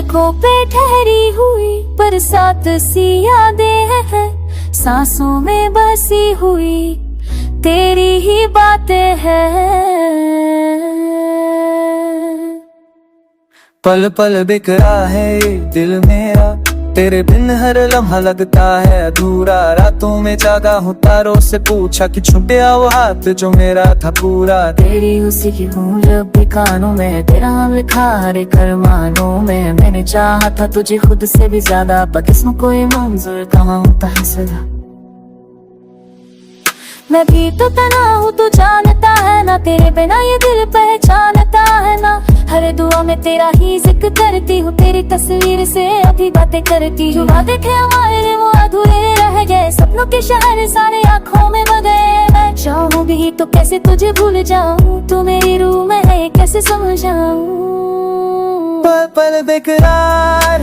पलकों पे ठहरी हुई बरसात सी यादें हैं, सांसों में बसी हुई तेरी ही बातें हैं। पल पल बिखरा है ये दिल मेरा, तेरे बिन हर लम्हा लगता है अधूरा। रातों में जागा हूँ तारों से पूछा कि छुपया वो हाथ जो मेरा था पूरा। तेरी उसी की गूंज भी कानों में, तेरा नाम लिखा हर एक अरमानों में। मैंने चाहा था तुझे खुद से भी ज्यादा, पर किस्म कोई मंजूर कहाँ होता है सदा। मैं भी तो तना हूँ तू जानता है ना, तेरे बिना ये दिल पहचानता है ना। हर दुआ में तेरा ही जिक्र करती हूँ, तेरी तस्वीर से अभी बातें करती हूँ। वादे थे हमारे वो अधूरे रह गए, सपनों के शहर सारे आँखों में बह गए। मैं चाहूंगी तो कैसे तुझे भूल जाऊं, तू मेरी रूह में है कैसे समझाऊं। पल पल बेकरार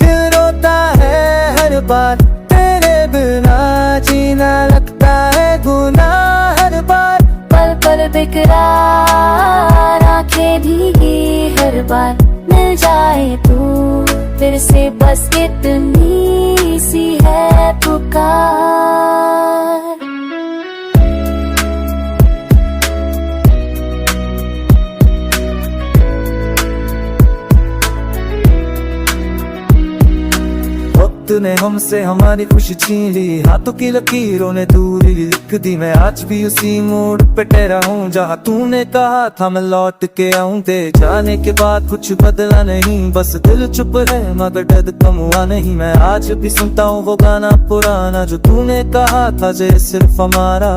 दिल रोता है हर बार, तेरे बिना जीना लगता है गुनाह हर बार। पल पल बेकरार आंखें भीगी हर बार, मिल जाए तू फिर से बस इतनी सी है पुकार। वक्त ने हमसे हमारी खुशी छीन ली, हाथों की लकीरों ने दूरी लिख दी। मैं आज भी उसी मोड़ पे ठहरा हूँ जहाँ तूने कहा था मैं लौट के आऊँ। तेरे जाने के बाद कुछ बदला नहीं, बस दिल चुप है मगर दर्द कम हुआ नहीं। मैं आज भी सुनता हूँ वो गाना पुराना जो तूने कहा था जे सिर्फ हमारा।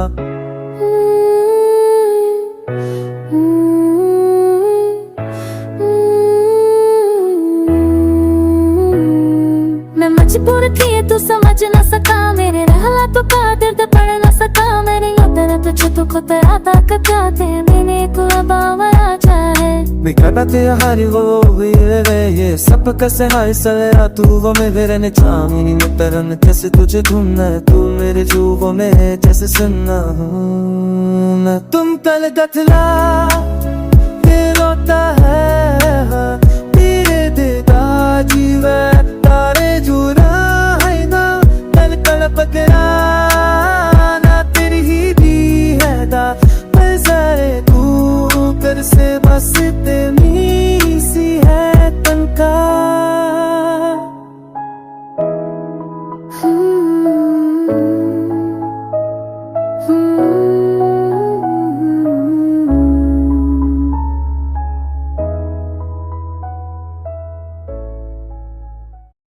मजबूर थी तू समझ न सका, मेरे हालातों का दर्द पढ़ न सका। मैंने उधर तुझे तो खुद आता कटाते, मैंने तो अब मरा चाहे बिखरते हरी वो ये सब कैसे हाय सलेरा। तू वो मेरे रहने चाहनी तरन कैसे तुझे ढूंढना, तू मेरे जुबों में जैसे सुनना हूँ। तुम कल गतला दिल रोता है तेरे दिदा जीवे तारे जुरा है ना। कल कल पकड़ा ना तेरी ही भी है दा, मैं सारे तू कर से बस इतनी सी है तनका। Hmm.